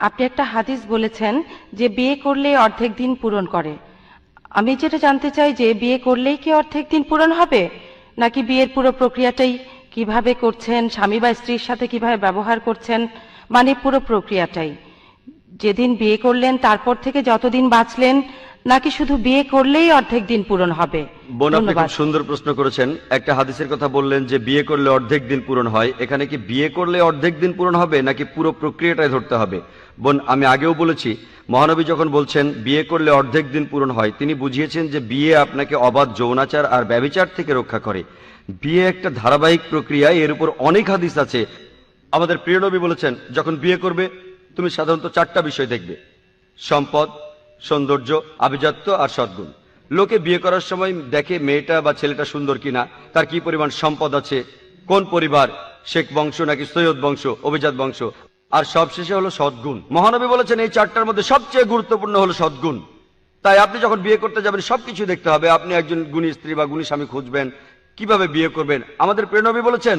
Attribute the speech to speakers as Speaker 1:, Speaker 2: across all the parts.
Speaker 1: আপনি একটা হাদিস বলেছেন যে বিয়ে করলে অর্ধেক দিন পূরণ করে। আমি যেটা জানতে চাই যে বিয়ে করলেই কি অর্ধেক দিন পূরণ হবে, নাকি বিয়ের পুরো প্রক্রিয়াটাই কিভাবে করছেন, স্বামী বা স্ত্রীর সাথে কিভাবে ব্যবহার করছেন, মানে পুরো প্রক্রিয়াটাই, যেদিন বিয়ে করলেন তারপর থেকে যতদিন বাঁচলেন, নাকি শুধু বিয়ে করলেই অর্ধেক দিন পূরণ হবে?
Speaker 2: বোন, আপনি
Speaker 1: ধন্যবাদ।
Speaker 2: খুব সুন্দর প্রশ্ন করেছেন। একটা হাদিসের কথা বললেন যে বিয়ে করলে অর্ধেক দিন পূরণ হয়। এখানে কি বিয়ে করলে অর্ধেক দিন পূরণ হবে নাকি পুরো প্রক্রিয়াটাই ধরতে হবে? বোন, আমি আগেও বলেছি, মহানবী যখন বলছেন বিয়ে করলে অর্ধেক দিন পূরণ হয়, তিনি বুঝিয়েছেন যে বিয়ে আপনাকে অবাধ যৌনাচার আর ব্যভিচার থেকে রক্ষা করে। বিয়ে একটা ধারাবাহিক প্রক্রিয়া, এর উপর অনেক হাদিস আছে। আমাদের প্রিয় নবী বলেছেন, যখন বিয়ে করবে তুমি সাধারণত 4টা বিষয় দেখবে: সম্পদ, সৌন্দর্য, আভিজাত্য আর সদ্গুণ। লোকে বিয়ে করার সময় দেখে মেয়েটা বা ছেলেটা সুন্দর কিনা, তার কি পরিমাণ সম্পদ আছে, কোন পরিবার, শেখ বংশ নাকি সৈয়দ বংশ, অভিজাত বংশ, আর সবশেষে হলো সদ্গুণ। মহানবী বলেছেন এই 4টার মধ্যে সবচেয়ে গুরুত্বপূর্ণ হলো সদ্গুণ। তাই আপনি যখন বিয়ে করতে যাবেন সবকিছু দেখতে হবে। আপনি একজন গুণী স্ত্রী বা গুণী স্বামী খুঁজবেন, কিভাবে বিয়ে করবেন। আমাদের প্রিয় নবী বলেছেন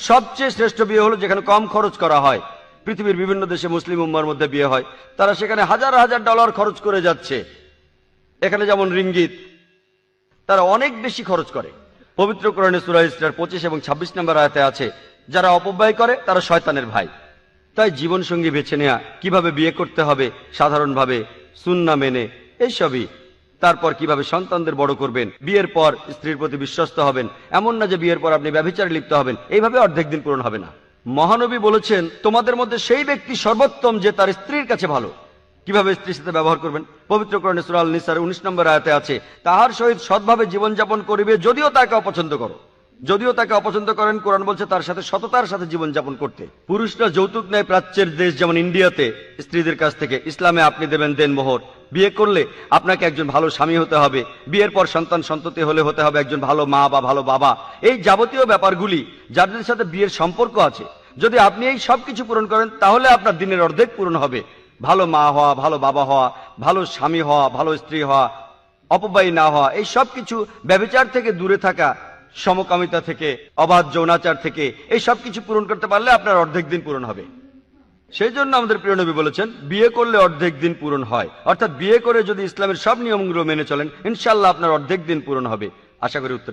Speaker 2: সবচেয়ে শ্রেষ্ঠ বিয়ে হলো যেখানে কম খরচ করা হয়। পৃথিবীর বিভিন্ন দেশে মুসলিম উম্মার মধ্যে বিয়ে হয়, তারা সেখানে হাজার হাজার ডলার খরচ করে যাচ্ছে। এখানে যেমন রিঙ্গিত, তারা অনেক বেশি খরচ করে। পবিত্র কোরআনে সূরা ইসরার 25 এবং 26 নম্বর আয়াতে আছে, যারা অপব্যয় করে তারা শয়তানের ভাই। তাই জীবনসঙ্গী বেছে নেওয়া, কিভাবে বিয়ে করতে হবে সাধারণভাবে, সুন্নাহ মেনে, এইসবই। তারপর কিভাবে সন্তানদের বড় করবেন, বিয়ের পর স্ত্রীর প্রতি বিশ্বস্ত হবেন, এমন না যে বিয়ের পর আপনি ব্যভিচারে লিপ্ত হবেন, এইভাবে অর্ধেক দিন পূরণ হবে না। মহানবী বলেছেন তোমাদের মধ্যে সেই ব্যক্তি সর্বোত্তম যে তার স্ত্রীর কাছে ভালো। কিভাবে স্ত্রীর সাথে ব্যবহার করবেন, পবিত্র কোরআনে সূরা আল-নিসার 19 নম্বর আয়াতে আছে, তাহার সহিত সৎভাবে জীবনযাপন করিবে যদিও তাকে অপছন্দ করো। যদিও তাকে অপছন্দ করেন, কোরআন বলছে তার সাথে সততার সাথে জীবনযাপন করতে। পুরুষরা যৌতুক নেয় প্রাচ্যের দেশ যেমন ইন্ডিয়াতে স্ত্রীদের কাছ থেকে, ইসলামে আপনি দেবেন দেনমোহর। বিয়ে করলে আপনাকে একজন ভালো স্বামী হতে হবে, বিয়ের পর সন্তান সন্ততি হলে হতে হবে একজন ভালো মা বা ভালো বাবা। এই যাবতীয় ব্যাপারগুলি যাদের সাথে বিয়ের সম্পর্ক আছে, যদি আপনি এই সব কিছু পূরণ করেন তাহলে আপনার দিনের অর্ধেক পূরণ হবে। ভালো মা হওয়া, ভালো বাবা হওয়া, ভালো স্বামী হওয়া, ভালো স্ত্রী হওয়া, অপব্যয়ী না হওয়া, এই সব কিছু, ব্যভিচার থেকে দূরে থাকা, সমকামিতা থেকে, অবাধ যৌনাচার থেকে, এই সব কিছু পূরণ করতে পারলে আপনার অর্ধেক দিন পূরণ হবে। সেই জন্য আমাদের প্রিয় নবী বলেছেন বিয়ে করলে অর্ধেক দিন পূরণ হয়। অর্থাৎ বিয়ে করে যদি ইসলামের সব নিয়মগুলো মেনে চলেন, ইনশাআল্লাহ আপনার অর্ধেক দিন পূরণ হবে। আশা করি উত্তরটা